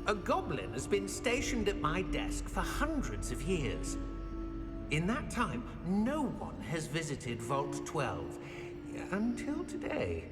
A goblin has been stationed at my desk for hundreds of years. In that time, no one has visited Vault 12 until today.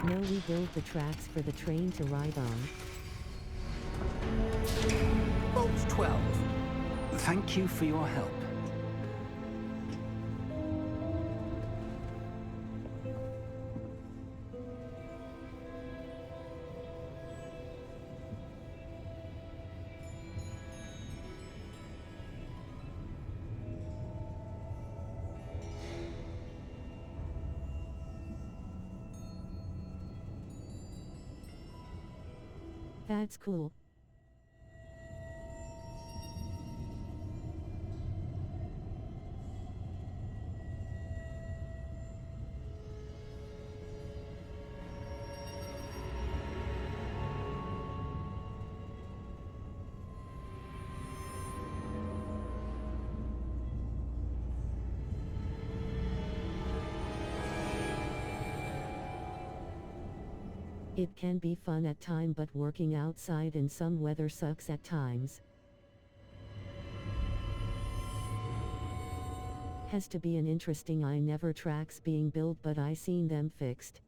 Now we build the tracks for the train to ride on. Vault 12. Thank you for your help. That's cool. It can be fun at times, but working outside in some weather sucks at times. Has to be an interesting. I never tracks being built, but I seen them fixed.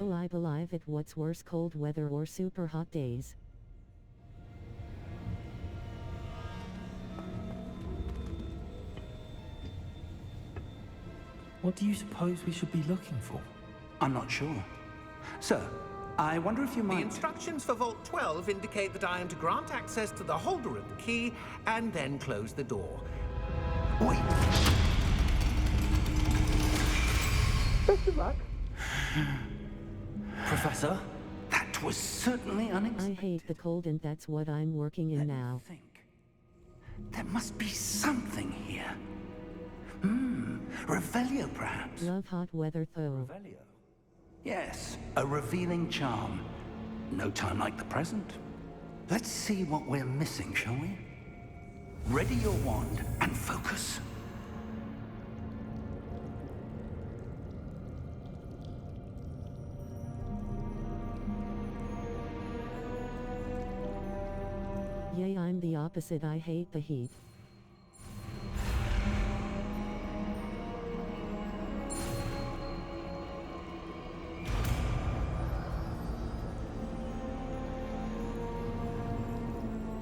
Oh, I believe it. What's worse, cold weather or super hot days? What do you suppose we should be looking for? I'm not sure. Sir, I wonder if you might... The instructions for Vault 12 indicate that I am to grant access to the holder of the key and then close the door. Wait. Best of luck. Professor? That was certainly unexpected. I hate the cold, and that's what I'm working in now. Think. There must be something here. Revelio, perhaps? Love hot weather though. Revelio? Yes, a revealing charm. No time like the present. Let's see what we're missing, shall we? Ready your wand and focus. Yay, I'm the opposite. I hate the heat.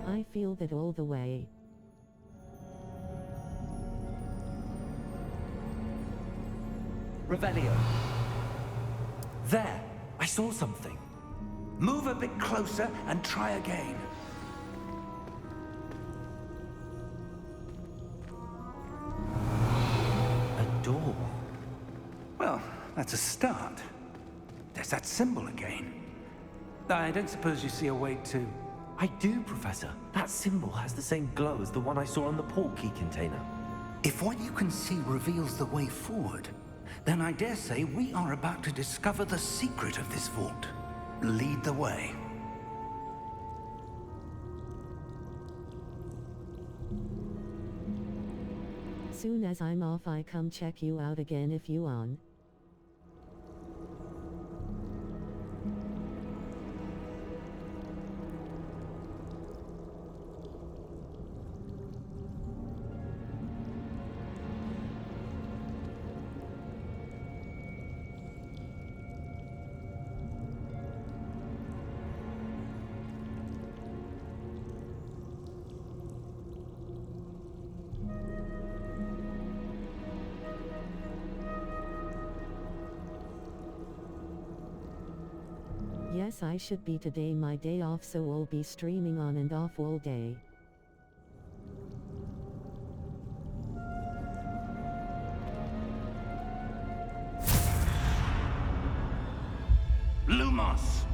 I feel that all the way. Revelio. There! I saw something. Move a bit closer and try again. A door. Well, that's a start. There's that symbol again. I don't suppose you see a way to... I do, Professor. That symbol has the same glow as the one I saw on the port key container. If what you can see reveals the way forward, then I dare say we are about to discover the secret of this vault. Lead the way. Soon as I'm off, I come check you out again if you on. guess I should be today my day off, so I'll be streaming on and off all day. Lumos!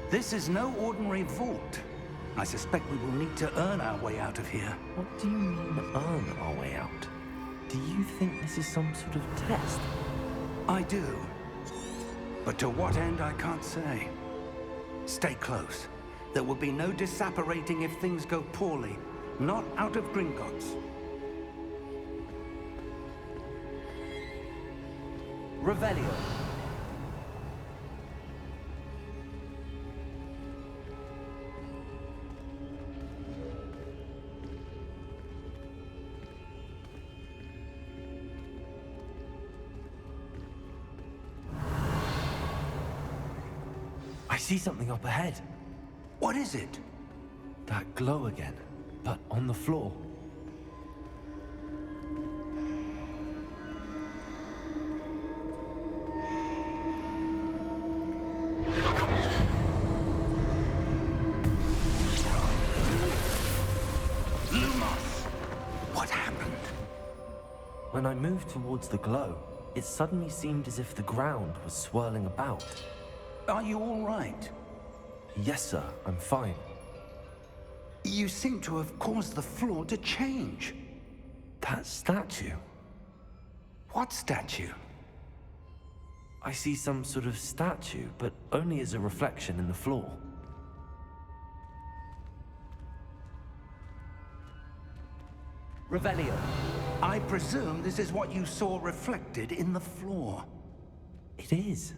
This is no ordinary vault. I suspect we will need to earn our way out of here. What do you mean, earn our way out? Do you think this is some sort of test? I do. But to what end, I can't say. Stay close. There will be no disapparating if things go poorly. Not out of Gringotts. Revelio. I see something up ahead. What is it? That glow again, but on the floor. Lumos! What happened? When I moved towards the glow, it suddenly seemed as if the ground was swirling about. Are you all right? Yes, sir, I'm fine. You seem to have caused the floor to change. That statue. What statue? I see some sort of statue, but only as a reflection in the floor. Revelio. I presume this is what you saw reflected in the floor. It is.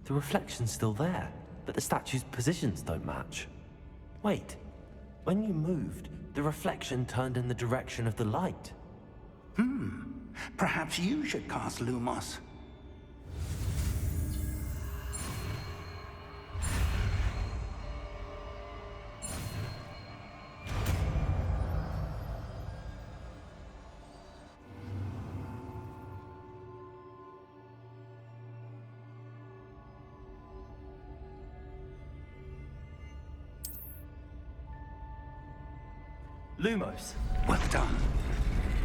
The reflection's still there, but the statue's positions don't match. Wait, when you moved, the reflection turned in the direction of the light. Perhaps you should cast Lumos. Lumos! Well done.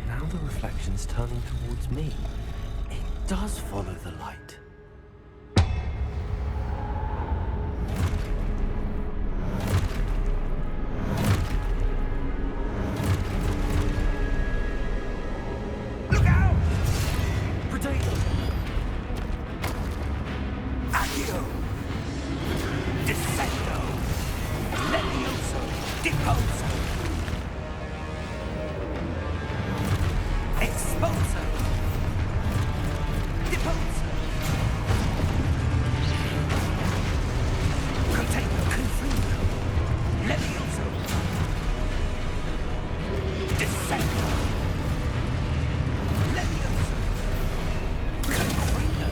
Now the reflection's turning towards me. It does follow the light. Look out! Potato! Accio! Descendo! Levioso! Deposo! Exposo! Deposo! Container confringo! Levioso! Descendo! Levioso! Confringo!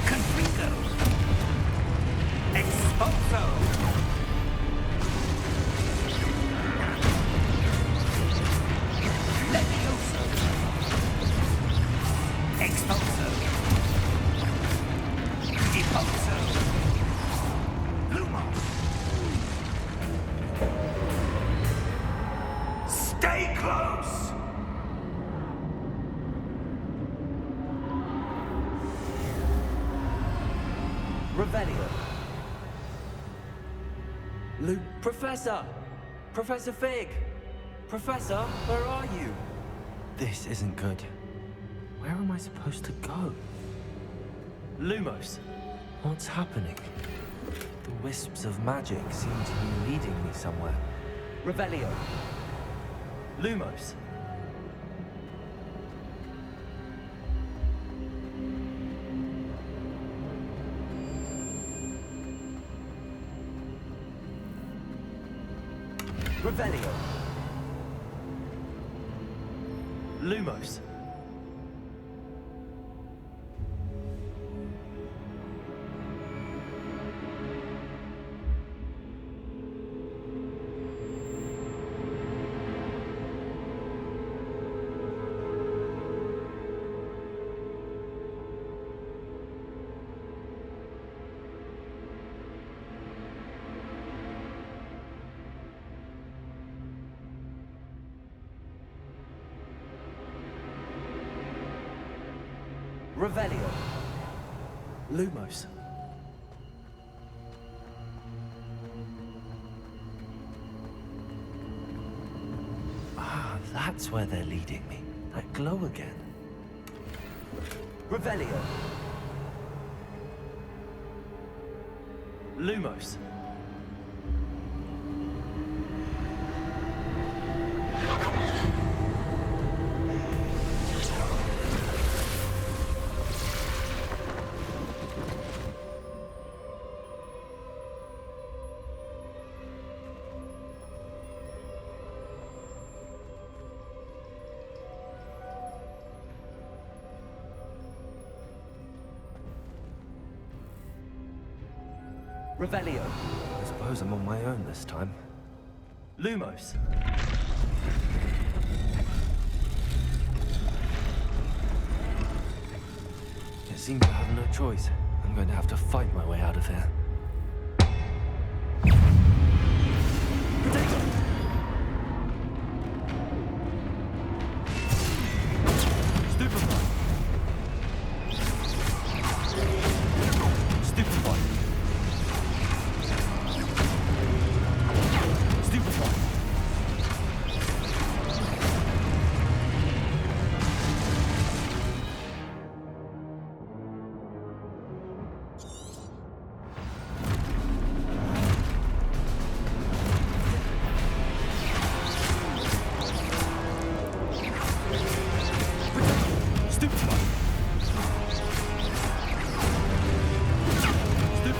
Confringo! Exposo! Levioso! Exposo! Deposo! Lumos! Stay close! Revelio. Professor! Professor Fig! Professor, where are you? This isn't good. Where am I supposed to go? Lumos, what's happening? The wisps of magic seem to be leading me somewhere. Revelio. Lumos. Revelio. Lumos. Revelio. Lumos. Ah, that's where they're leading me. That glow again. Revelio. Lumos. Revelio. I suppose I'm on my own this time. Lumos. It seems I have no choice. I'm going to have to fight my way out of here. Stupefy. Stupefy. Stupefy. Stupefy. Stupefy.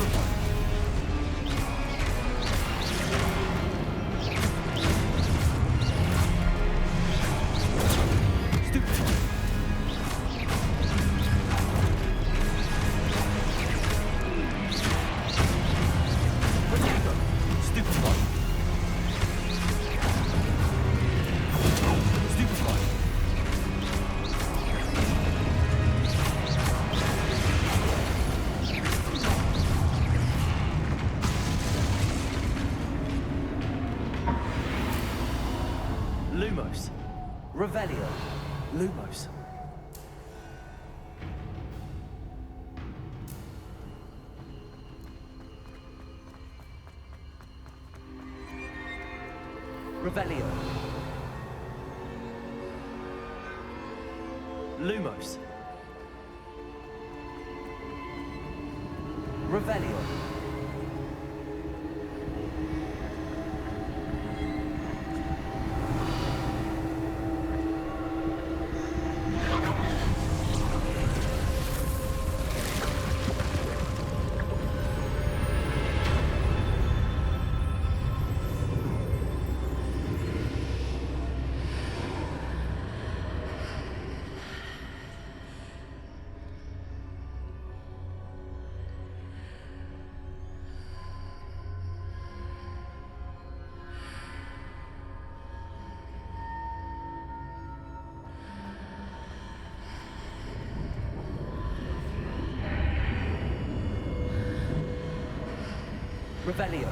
Stupefy. Stupefy. Stupefy. Lumos. Revelio. Lumos. Revelio. Lumos. Revelio. Revelio.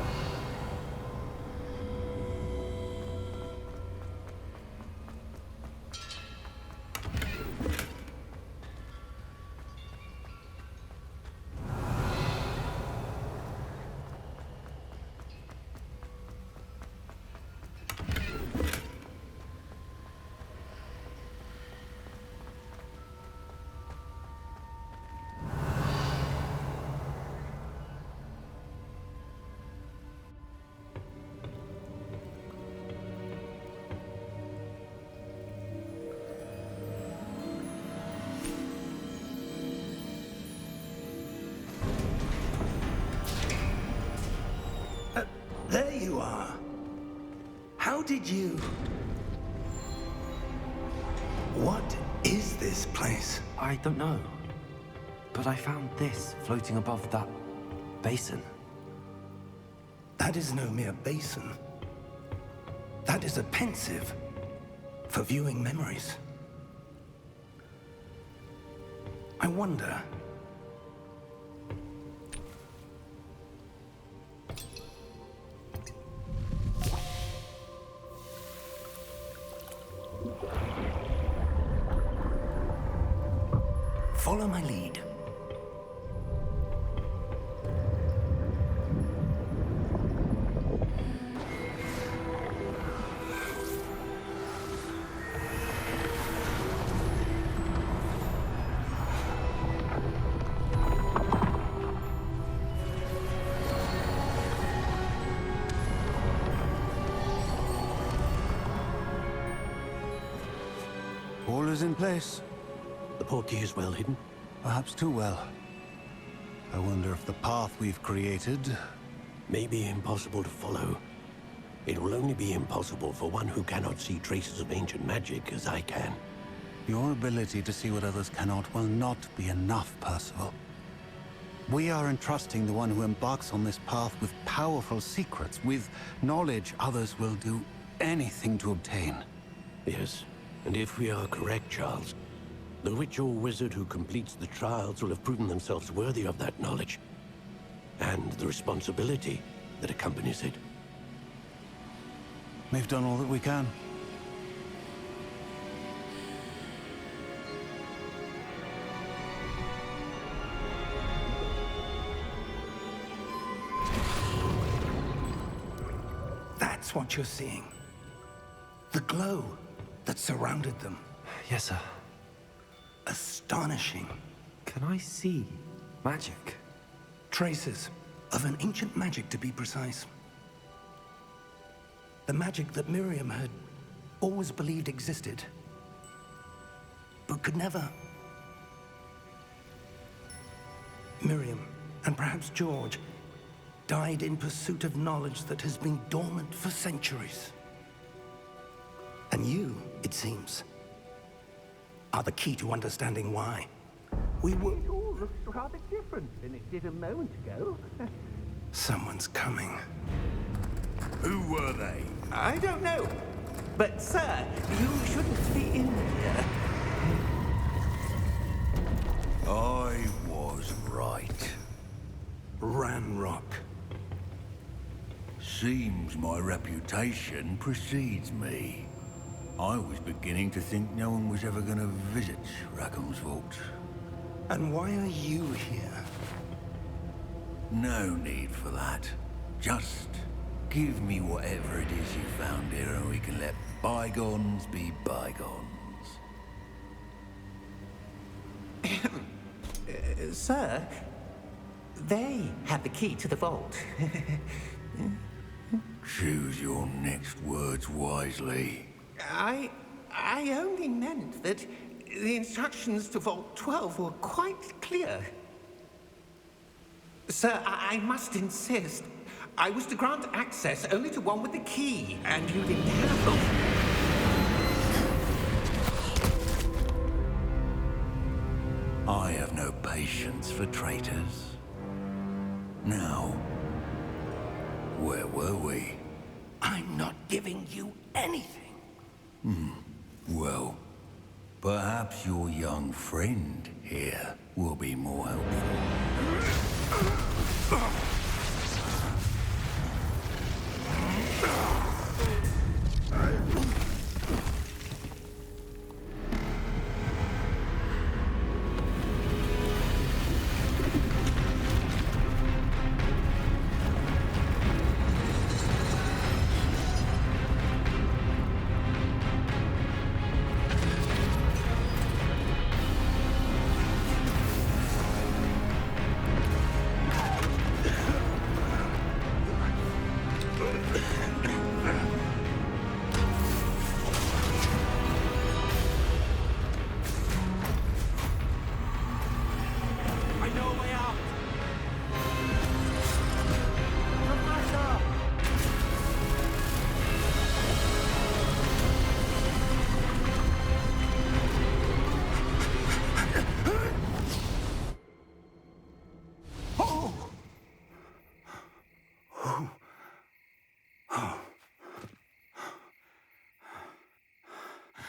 There you are. How did you... What is this place? I don't know. But I found this floating above that basin. That is no mere basin. That is a pensive for viewing memories. I wonder... Follow my lead. All is in place. The portkey is well hidden. Perhaps too well. I wonder if the path we've created... May be impossible to follow. It will only be impossible for one who cannot see traces of ancient magic as I can. Your ability to see what others cannot will not be enough, Percival. We are entrusting the one who embarks on this path with powerful secrets, with knowledge others will do anything to obtain. Yes, and if we are correct, Charles, the witch or wizard who completes the trials will have proven themselves worthy of that knowledge, and the responsibility that accompanies it. We've done all that we can. That's what you're seeing. The glow that surrounded them. Yes, sir. Astonishing. Can I see magic? Traces of an ancient magic, to be precise. The magic that Miriam had always believed existed, but could never. Miriam, and perhaps George, died in pursuit of knowledge that has been dormant for centuries. And you, it seems, are the key to understanding why. We were... It all looks rather different than it did a moment ago. Someone's coming. Who were they? I don't know. But, sir, you shouldn't be in here. I was right. Ranrock. Seems my reputation precedes me. I was beginning to think no one was ever going to visit Rackham's vault. And why are you here? No need for that. Just give me whatever it is you found here and we can let bygones be bygones. Sir, they had the key to the vault. Choose your next words wisely. I only meant that the instructions to Vault 12 were quite clear. Sir, I must insist. I was to grant access only to one with the key, and you didn't have them. I have no patience for traitors. Now, where were we? I'm not giving you anything. Well, perhaps your young friend here will be more helpful.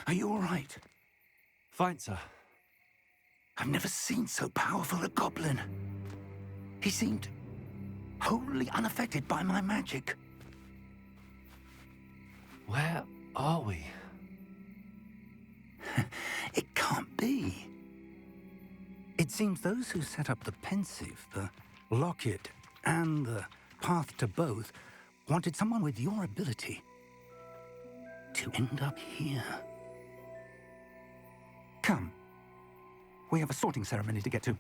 Are you all right? Fine, sir. I've never seen so powerful a goblin. He seemed wholly unaffected by my magic. Where are we? It can't be. It seems those who set up the pensive, the locket, and the path to both wanted someone with your ability to end up here. Come. We have a sorting ceremony to get to.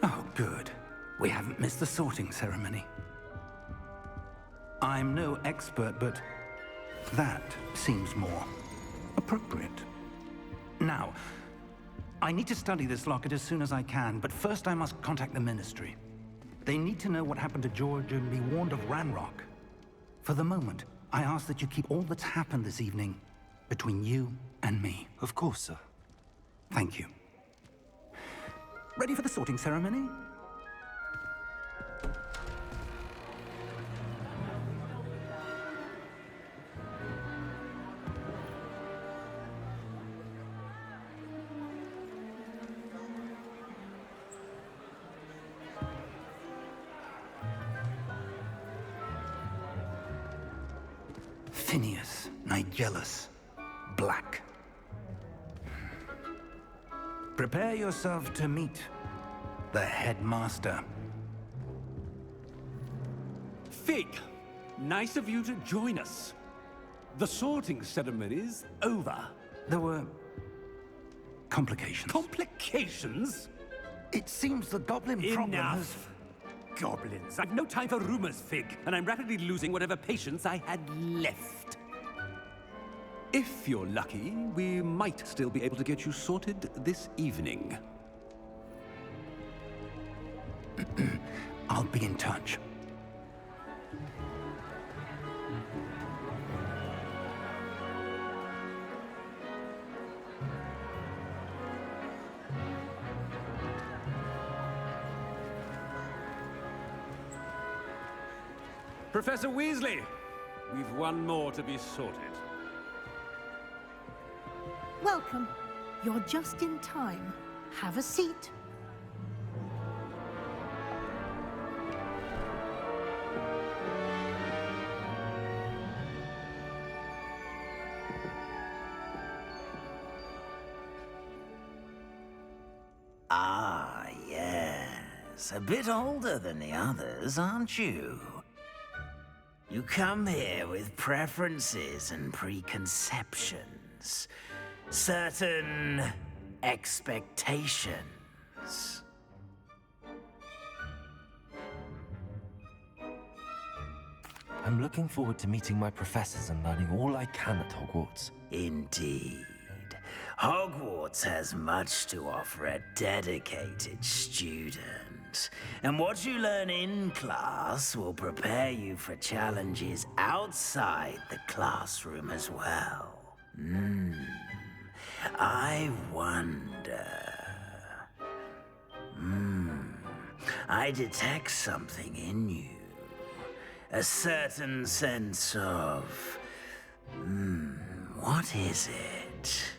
Oh, good. We haven't missed the sorting ceremony. I'm no expert, but that seems more appropriate. Now, I need to study this locket as soon as I can, but first I must contact the Ministry. They need to know what happened to George and be warned of Ranrock. For the moment, I ask that you keep all that's happened this evening between you and me. Of course, sir. Thank you. Ready for the sorting ceremony? Phineas, Nigellus, Black. Prepare yourself to meet the headmaster. Fig, nice of you to join us. The sorting ceremony's over. There were complications. Complications? It seems the goblin problem has... Enough! Goblins. I've no time for rumors, Fig, and I'm rapidly losing whatever patience I had left. If you're lucky, we might still be able to get you sorted this evening. I'll be in touch. Professor Weasley, we've one more to be sorted. Welcome. You're just in time. Have a seat. Ah, yes. A bit older than the others, aren't you? You come here with preferences and preconceptions. Certain expectations. I'm looking forward to meeting my professors and learning all I can at Hogwarts. Indeed. Hogwarts has much to offer a dedicated student. And what you learn in class will prepare you for challenges outside the classroom as well. I wonder... I detect something in you. A certain sense of... what is it?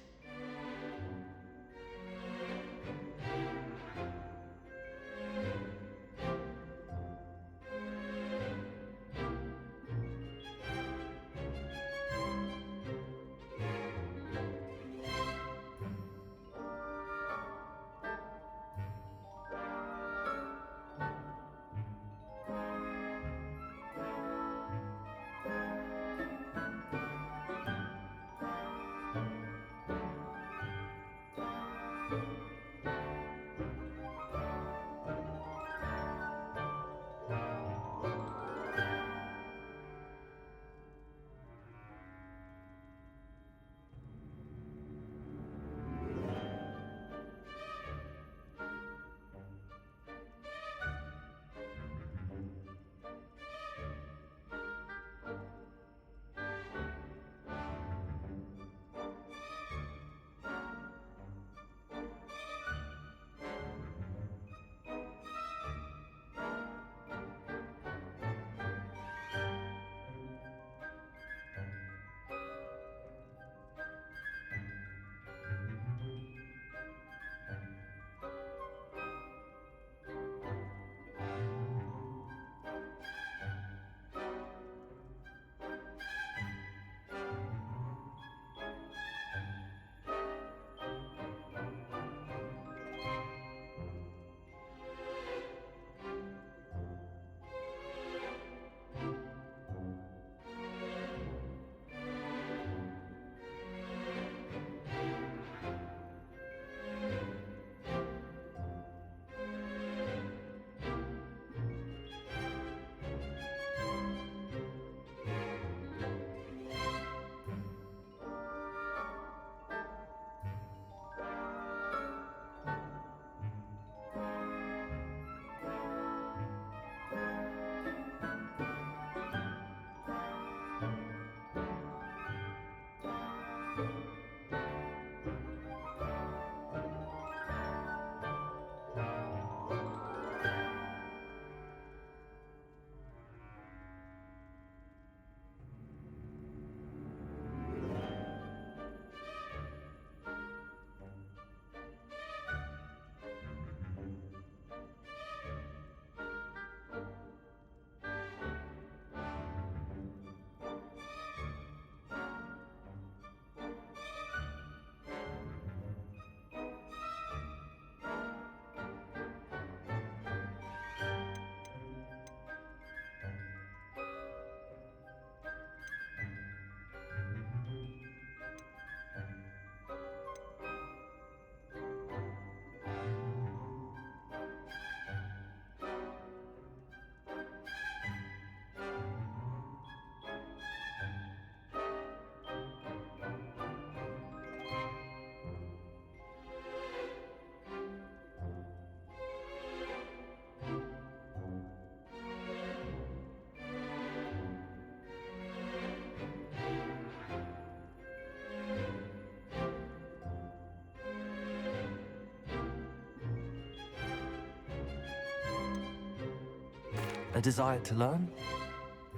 a desire to learn.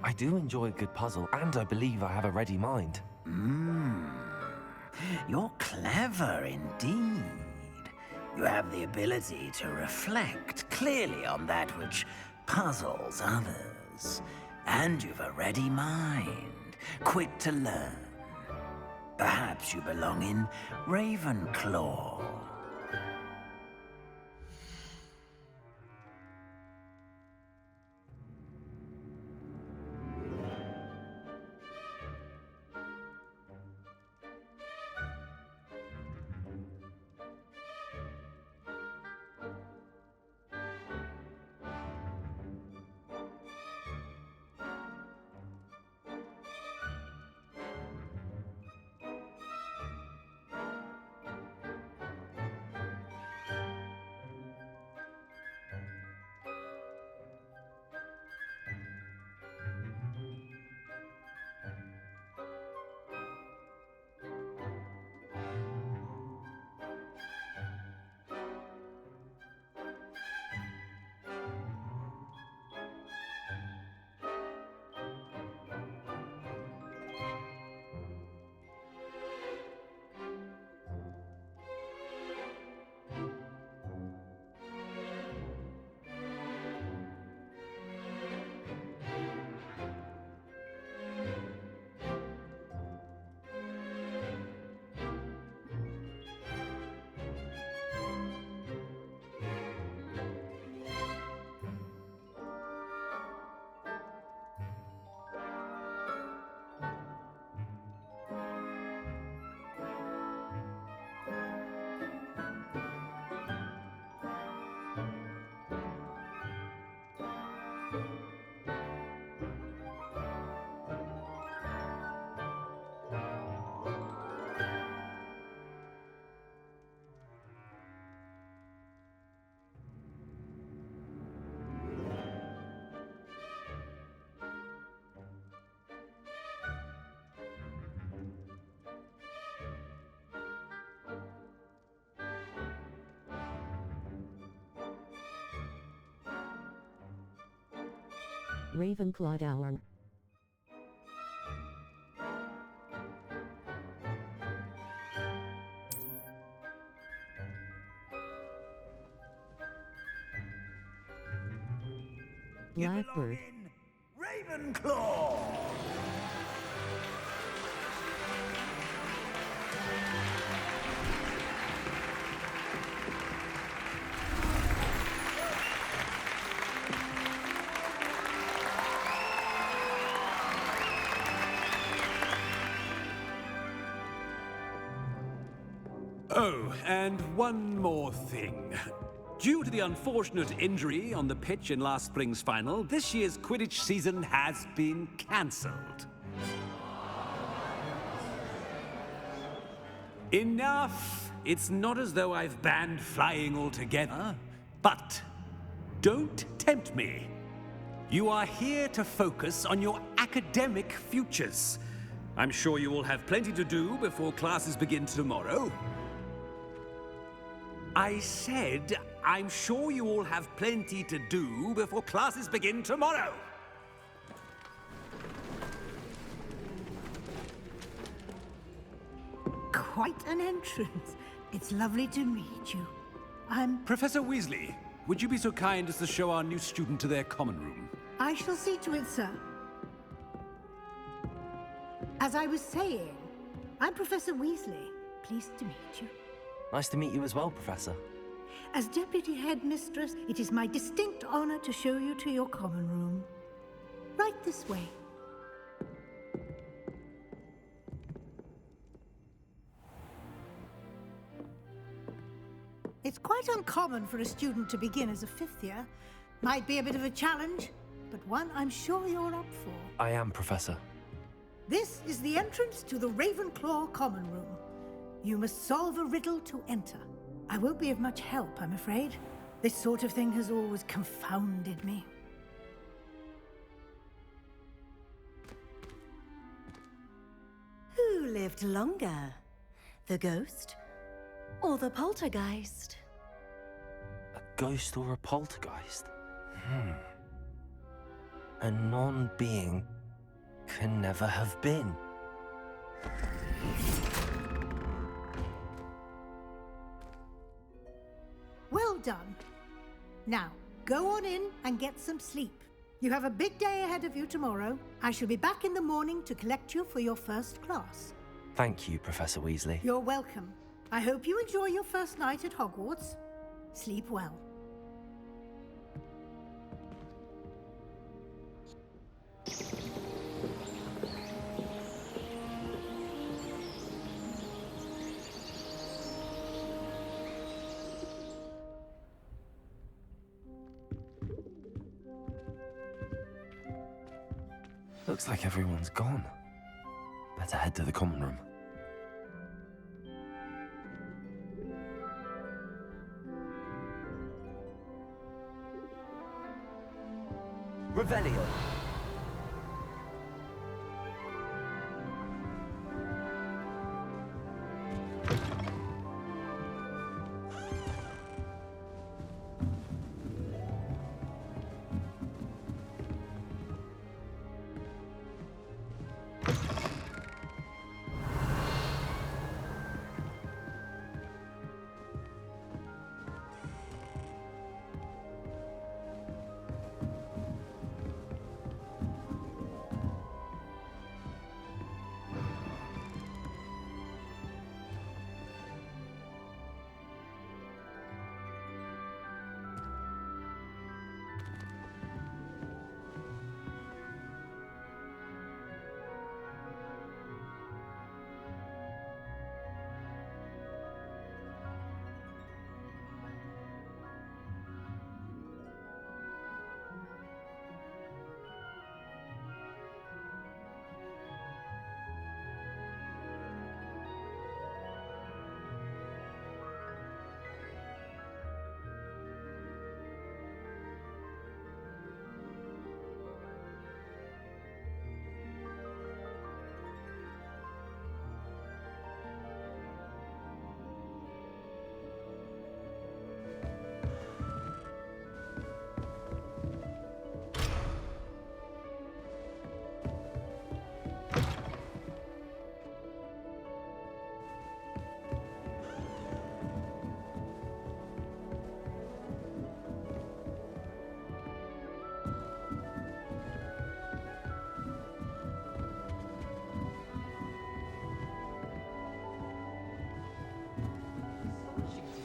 I do enjoy a good puzzle, and I believe I have a ready mind. You're clever indeed. You have the ability to reflect clearly on that which puzzles others. And you've a ready mind, quick to learn. Perhaps you belong in Ravenclaw. Ravenclaw Hour. Blackbird. Ravenclaw! Oh, and one more thing. Due to the unfortunate injury on the pitch in last spring's final, this year's Quidditch season has been cancelled. Enough! It's not as though I've banned flying altogether. But don't tempt me. You are here to focus on your academic futures. I'm sure you will have plenty to do before classes begin tomorrow. I said, I'm sure you all have plenty to do before classes begin tomorrow. Quite an entrance. It's lovely to meet you. I'm... Professor Weasley, would you be so kind as to show our new student to their common room? I shall see to it, sir. As I was saying, I'm Professor Weasley. Pleased to meet you. Nice to meet you as well, Professor. As Deputy Headmistress, it is my distinct honor to show you to your common room. Right this way. It's quite uncommon for a student to begin as a fifth year. Might be a bit of a challenge, but one I'm sure you're up for. I am, Professor. This is the entrance to the Ravenclaw common room. You must solve a riddle to enter. I won't be of much help, I'm afraid. This sort of thing has always confounded me. Who lived longer? The ghost or the poltergeist? A ghost or a poltergeist? A non-being can never have been. Well done. Now, go on in and get some sleep. You have a big day ahead of you tomorrow. I shall be back in the morning to collect you for your first class. Thank you, Professor Weasley. You're welcome. I hope you enjoy your first night at Hogwarts. Sleep well. Looks like everyone's gone. Better head to the common room. Revelio.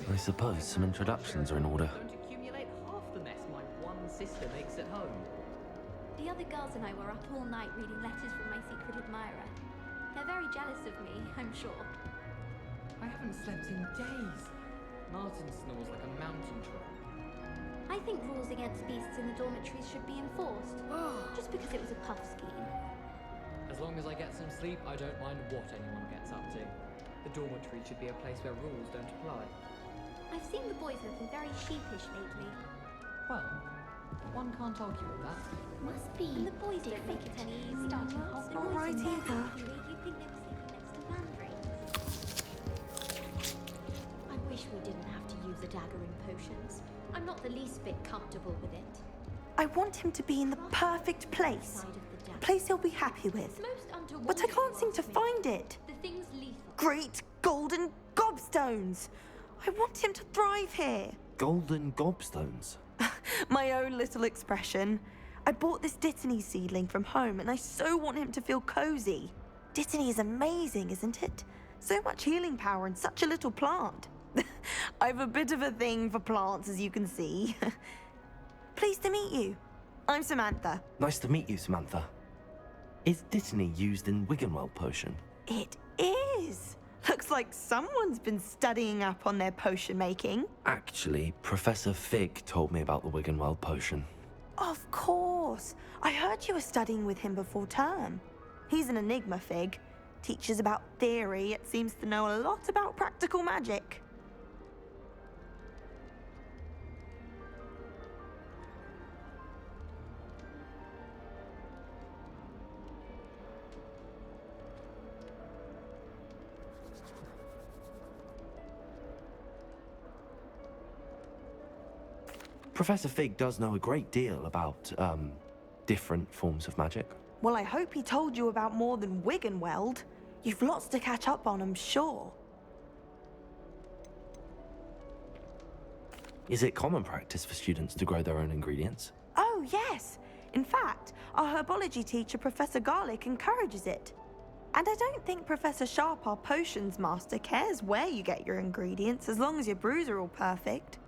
I suppose some introductions are in order. Don't accumulate half the mess my one sister makes at home. The other girls and I were up all night reading letters from my secret admirer. They're very jealous of me, I'm sure. I haven't slept in days. Martin snores like a mountain troll. I think rules against beasts in the dormitories should be enforced. Just because it was a puff scheme. As long as I get some sleep, I don't mind what anyone gets up to. The dormitory should be a place where rules don't apply. I've seen the boys looking very sheepish lately. Well, one can't argue with that. Must be. And the boys don't make it any easier. That's not right either. You think they were sleeping next to mandrake? I wish we didn't have to use a dagger in potions. I'm not the least bit comfortable with it. I want him to be in the perfect place. A place he'll be happy with. But I can't seem to find it. The thing's lethal. Great golden gobstones! I want him to thrive here. Golden gobstones? My own little expression. I bought this Dittany seedling from home and I so want him to feel cozy. Dittany is amazing, isn't it? So much healing power in such a little plant. I've a bit of a thing for plants, as you can see. Pleased to meet you. I'm Samantha. Nice to meet you, Samantha. Is Dittany used in Wiggenweld potion? It is. Looks like someone's been studying up on their potion making. Actually, Professor Fig told me about the Wiggenweld potion. Of course. I heard you were studying with him before term. He's an enigma, Fig. Teaches about theory, yet seems to know a lot about practical magic. Professor Fig does know a great deal about, different forms of magic. Well, I hope he told you about more than Wiggenweld. You've lots to catch up on, I'm sure. Is it common practice for students to grow their own ingredients? Oh, yes. In fact, our herbology teacher, Professor Garlick, encourages it. And I don't think Professor Sharp, our potions master, cares where you get your ingredients, as long as your brews are all perfect.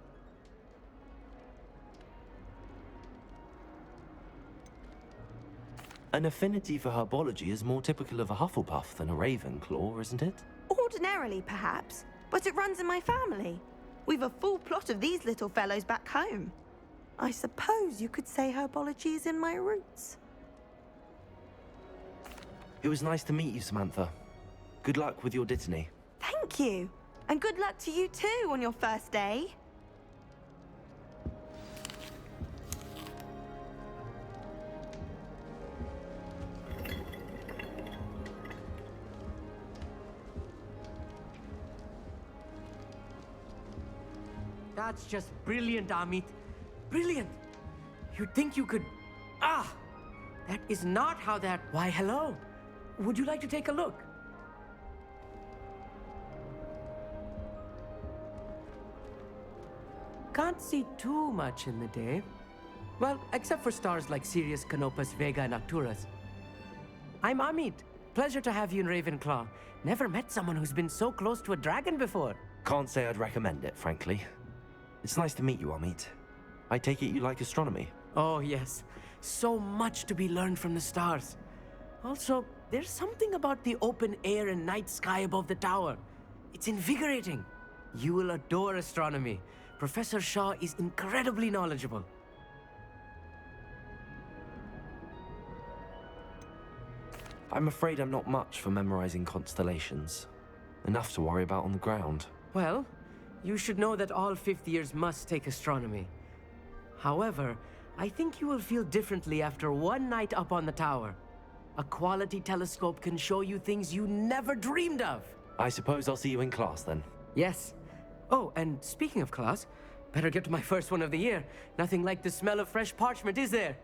An affinity for herbology is more typical of a Hufflepuff than a Ravenclaw, isn't it? Ordinarily, perhaps, but it runs in my family. We've a full plot of these little fellows back home. I suppose you could say herbology is in my roots. It was nice to meet you, Samantha. Good luck with your dittany. Thank you. And good luck to you too on your first day. That's just brilliant, Amit. Brilliant. You'd think you could... Ah! That is not how that... Why, hello. Would you like to take a look? Can't see too much in the day. Well, except for stars like Sirius, Canopus, Vega, and Arcturus. I'm Amit. Pleasure to have you in Ravenclaw. Never met someone who's been so close to a dragon before. Can't say I'd recommend it, frankly. It's nice to meet you, Amit. I take it you like astronomy? Oh, yes. So much to be learned from the stars. Also, there's something about the open air and night sky above the tower. It's invigorating. You will adore astronomy. Professor Shaw is incredibly knowledgeable. I'm afraid I'm not much for memorizing constellations. Enough to worry about on the ground. Well, you should know that all fifth years must take astronomy. However, I think you will feel differently after one night up on the tower. A quality telescope can show you things you never dreamed of. I suppose I'll see you in class then. Yes. Oh, and speaking of class, better get to my first one of the year. Nothing like the smell of fresh parchment, is there?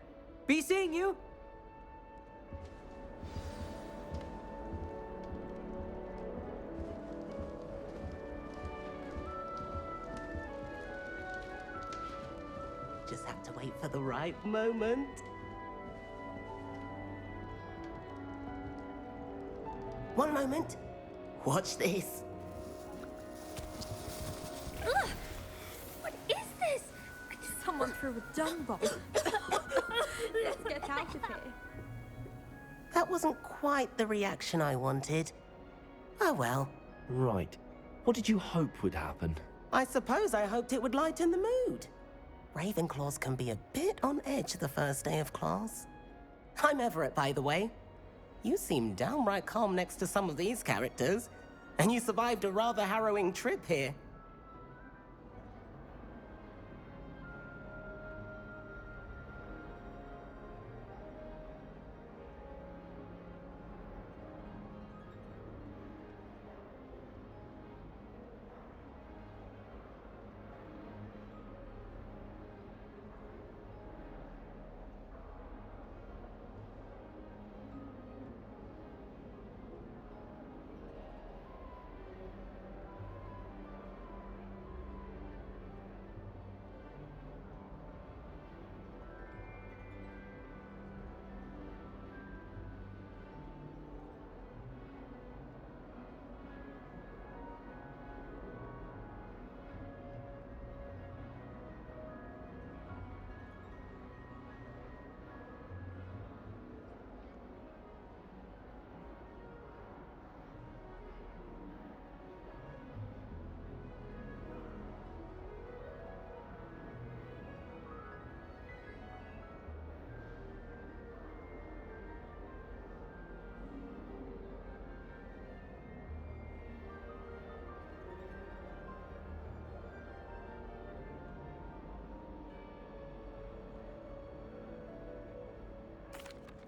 Be seeing you! Just have to wait for the right moment. One moment. Watch this. Ugh! What is this? Someone threw a dung bomb. Let's get out of here. That wasn't quite the reaction I wanted. Oh well. Right. What did you hope would happen? I suppose I hoped it would lighten the mood. Ravenclaws can be a bit on edge the first day of class. I'm Everett, by the way. You seem downright calm next to some of these characters, and you survived a rather harrowing trip here.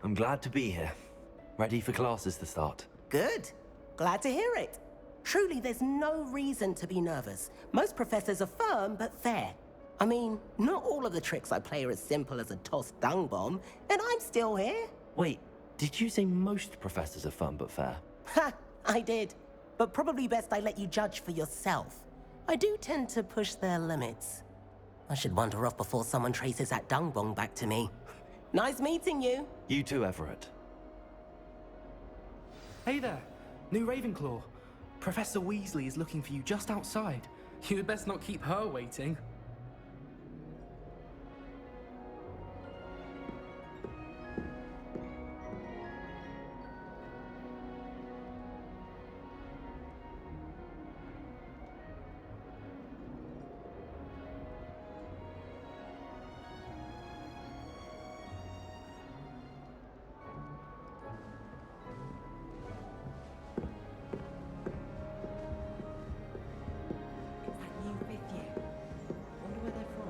I'm glad to be here. Ready for classes to start. Good. Glad to hear it. Truly, there's no reason to be nervous. Most professors are firm but fair. I mean, not all of the tricks I play are as simple as a tossed dung bomb, and I'm still here. Wait, did you say most professors are fun but fair? Ha! I did. But probably best I let you judge for yourself. I do tend to push their limits. I should wander off before someone traces that dung bomb back to me. Nice meeting you. You too, Everett. Hey there, new Ravenclaw. Professor Weasley is looking for you just outside. You'd best not keep her waiting.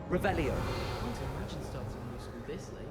Revelio. I can't imagine starting a new school this late.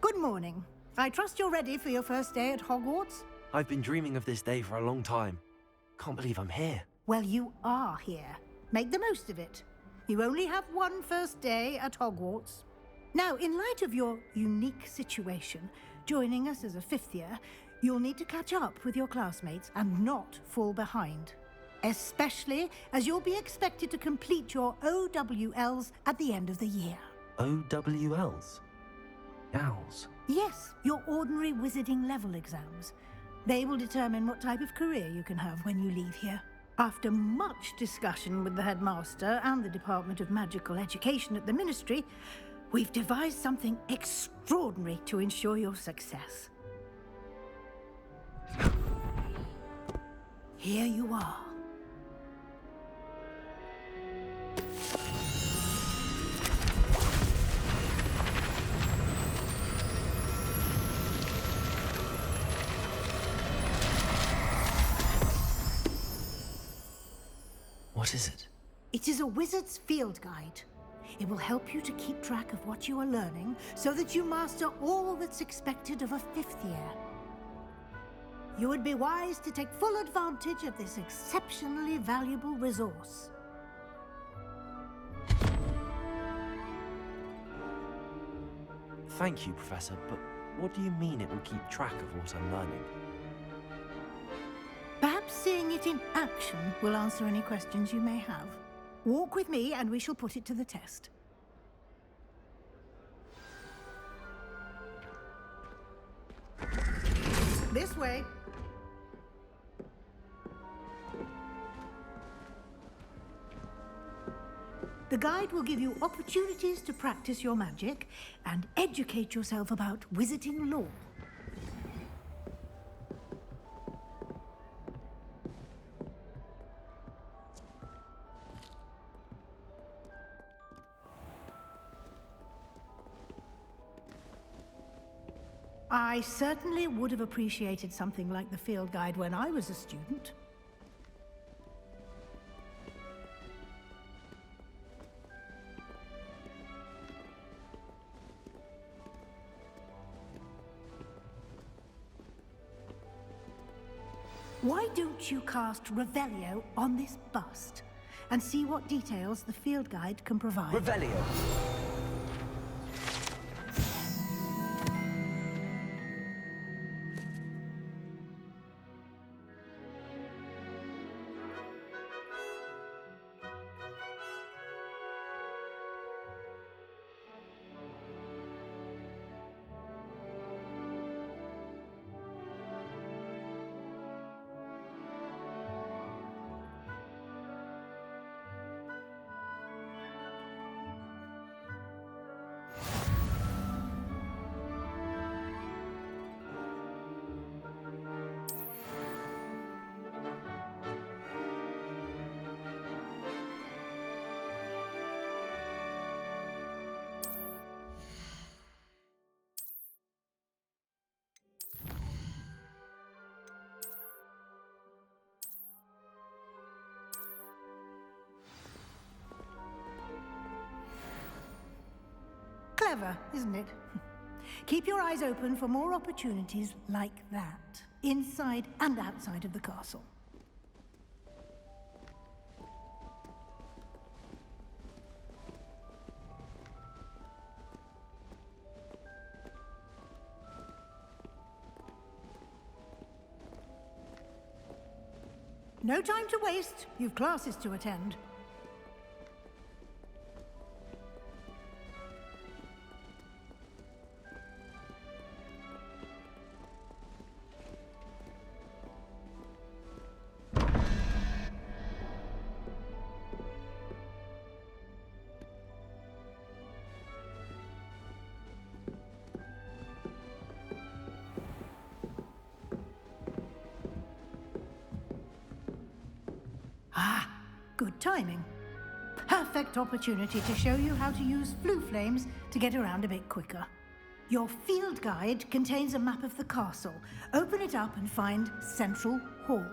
Good morning. I trust you're ready for your first day at Hogwarts? I've been dreaming of this day for a long time. Can't believe I'm here. Well, you are here. Make the most of it. You only have one first day at Hogwarts. Now, in light of your unique situation, joining us as a fifth year, you'll need to catch up with your classmates and not fall behind. Especially as you'll be expected to complete your OWLs at the end of the year. OWLs? Owls? Yes, your ordinary wizarding level exams. They will determine what type of career you can have when you leave here. After much discussion with the headmaster and the Department of Magical Education at the Ministry, we've devised something extraordinary to ensure your success. Here you are. What is it? It is a wizard's field guide. It will help you to keep track of what you are learning so that you master all that's expected of a fifth year. You would be wise to take full advantage of this exceptionally valuable resource. Thank you, Professor, but what do you mean it will keep track of what I'm learning? Perhaps seeing it in action will answer any questions you may have. Walk with me and we shall put it to the test. This way. The guide will give you opportunities to practice your magic and educate yourself about wizarding lore. I certainly would have appreciated something like the field guide when I was a student. Why don't you cast Revelio on this bust and see what details the field guide can provide? Revelio! Clever, isn't it? Keep your eyes open for more opportunities like that, inside and outside of the castle. No time to waste. You've classes to attend. Good timing. Perfect opportunity to show you how to use flue flames to get around a bit quicker. Your field guide contains a map of the castle. Open it up and find Central Hall.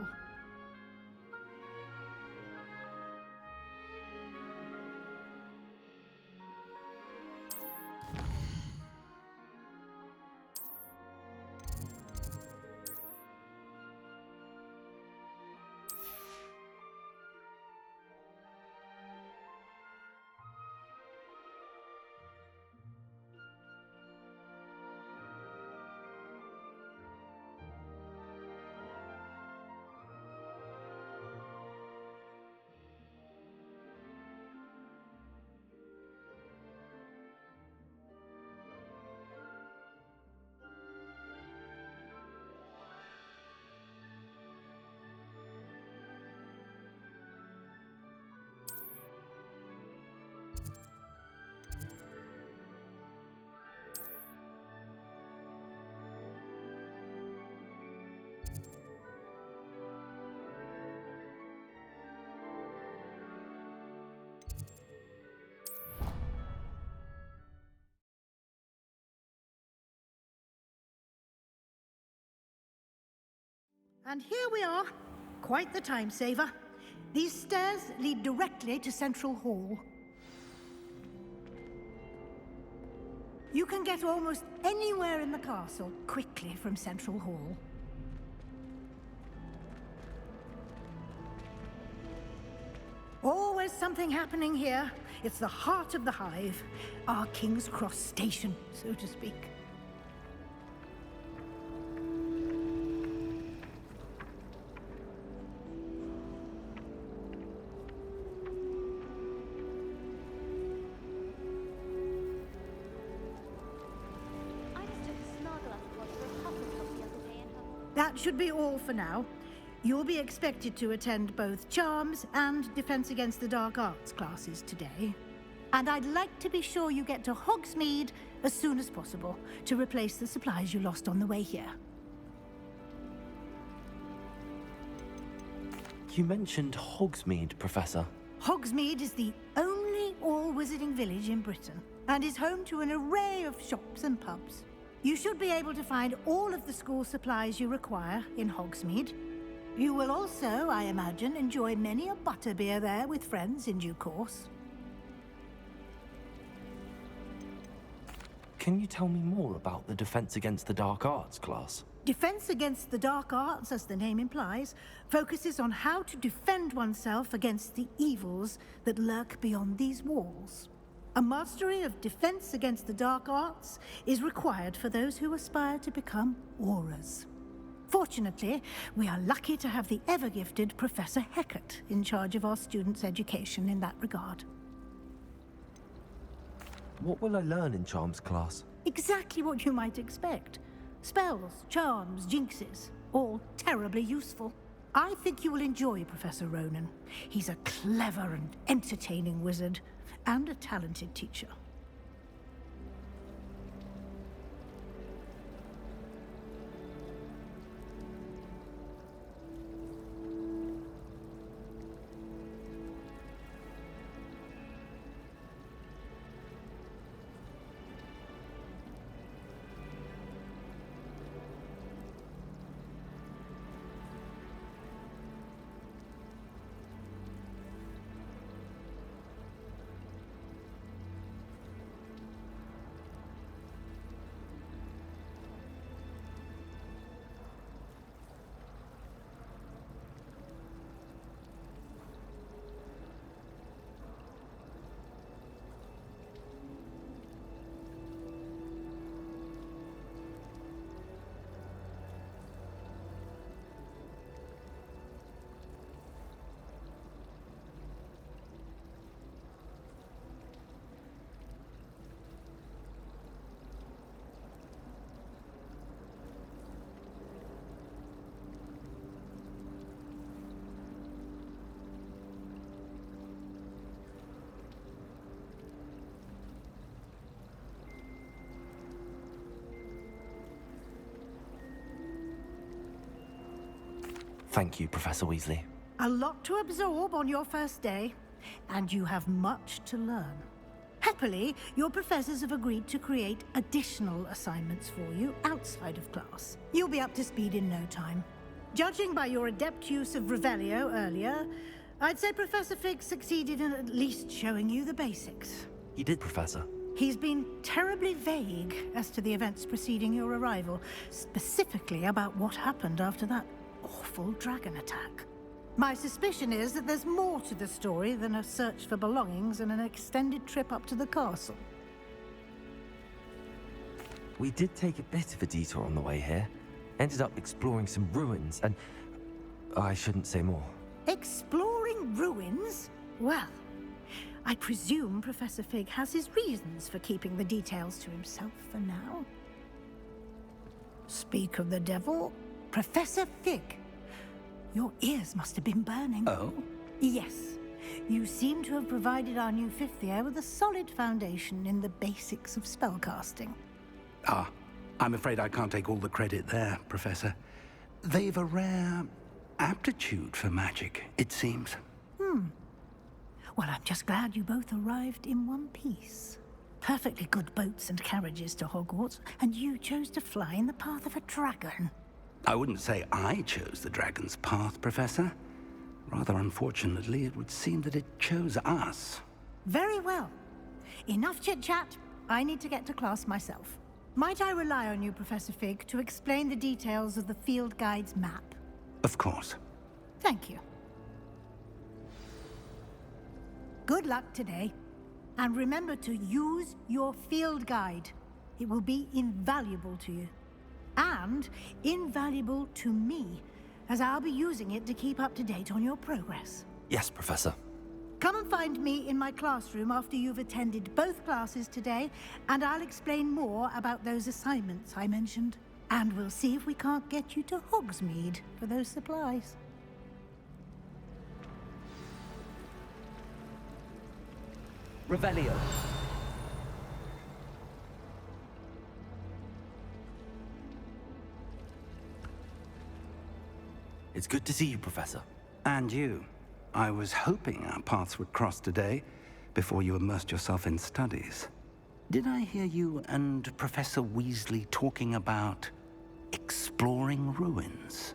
And here we are. Quite the time saver. These stairs lead directly to Central Hall. You can get almost anywhere in the castle quickly from Central Hall. Always something happening here. It's the heart of the hive. Our King's Cross station, so to speak. That should be all for now. You'll be expected to attend both Charms and Defense Against the Dark Arts classes today. And I'd like to be sure you get to Hogsmeade as soon as possible to replace the supplies you lost on the way here. You mentioned Hogsmeade, Professor. Hogsmeade is the only all-wizarding village in Britain and is home to an array of shops and pubs. You should be able to find all of the school supplies you require in Hogsmeade. You will also, I imagine, enjoy many a butterbeer there with friends in due course. Can you tell me more about the Defense Against the Dark Arts class? Defense Against the Dark Arts, as the name implies, focuses on how to defend oneself against the evils that lurk beyond these walls. A mastery of Defense Against the Dark Arts is required for those who aspire to become Aurors. Fortunately, we are lucky to have the ever-gifted Professor Hecat in charge of our students' education in that regard. What will I learn in Charms class? Exactly what you might expect. Spells, charms, jinxes, all terribly useful. I think you will enjoy Professor Ronan. He's a clever and entertaining wizard, and a talented teacher. Thank you, Professor Weasley. A lot to absorb on your first day, and you have much to learn. Happily, your professors have agreed to create additional assignments for you outside of class. You'll be up to speed in no time. Judging by your adept use of Revelio earlier, I'd say Professor Fig succeeded in at least showing you the basics. He did, Professor. He's been terribly vague as to the events preceding your arrival, specifically about what happened after that awful dragon attack. My suspicion is that there's more to the story than a search for belongings and an extended trip up to the castle. We did take a bit of a detour on the way here. Ended up exploring some ruins and... I shouldn't say more. Exploring ruins? Well, I presume Professor Fig has his reasons for keeping the details to himself for now. Speak of the devil, Professor Fig. Your ears must have been burning. Oh? Yes. You seem to have provided our new fifth year with a solid foundation in the basics of spellcasting. Ah, I'm afraid I can't take all the credit there, Professor. They've a rare aptitude for magic, it seems. Well, I'm just glad you both arrived in one piece. Perfectly good boats and carriages to Hogwarts, and you chose to fly in the path of a dragon. I wouldn't say I chose the dragon's path, Professor. Rather unfortunately, it would seem that it chose us. Very well. Enough chit-chat. I need to get to class myself. Might I rely on you, Professor Fig, to explain the details of the field guide's map? Of course. Thank you. Good luck today. And remember to use your field guide. It will be invaluable to you. And invaluable to me, as I'll be using it to keep up to date on your progress. Yes, Professor. Come and find me in my classroom after you've attended both classes today, and I'll explain more about those assignments I mentioned. And we'll see if we can't get you to Hogsmeade for those supplies. Revelio. It's good to see you, Professor. And you. I was hoping our paths would cross today, before you immersed yourself in studies. Did I hear you and Professor Weasley talking about exploring ruins?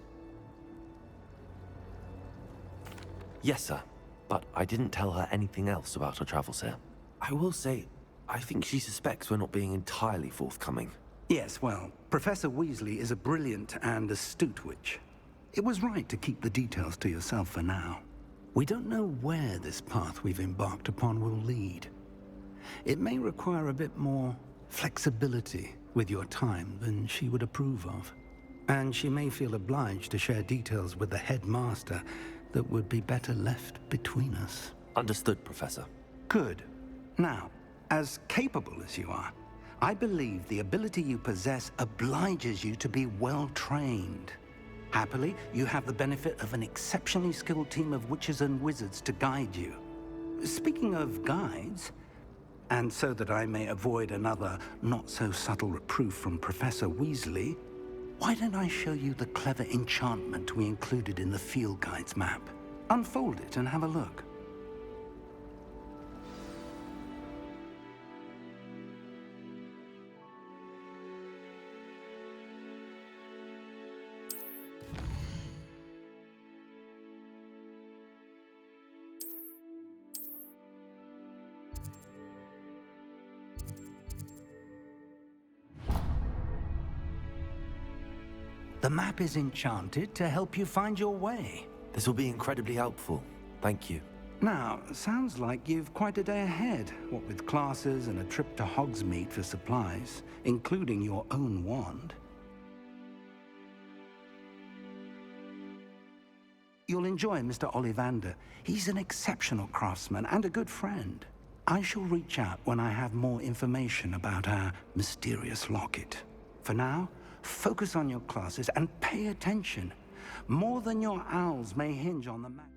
Yes, sir. But I didn't tell her anything else about our travels here. I will say, I think she suspects we're not being entirely forthcoming. Yes, well, Professor Weasley is a brilliant and astute witch. It was right to keep the details to yourself for now. We don't know where this path we've embarked upon will lead. It may require a bit more flexibility with your time than she would approve of. And she may feel obliged to share details with the headmaster that would be better left between us. Understood, Professor. Good. Now, as capable as you are, I believe the ability you possess obliges you to be well trained. Happily, you have the benefit of an exceptionally skilled team of witches and wizards to guide you. Speaking of guides, and so that I may avoid another not-so-subtle reproof from Professor Weasley, why don't I show you the clever enchantment we included in the field guide's map? Unfold it and have a look. The map is enchanted to help you find your way. This will be incredibly helpful. Thank you. Now, sounds like you've quite a day ahead, what with classes and a trip to Hogsmeade for supplies, including your own wand. You'll enjoy Mr. Ollivander. He's an exceptional craftsman and a good friend. I shall reach out when I have more information about our mysterious locket. For now, focus on your classes and pay attention. More than your owls may hinge on the map.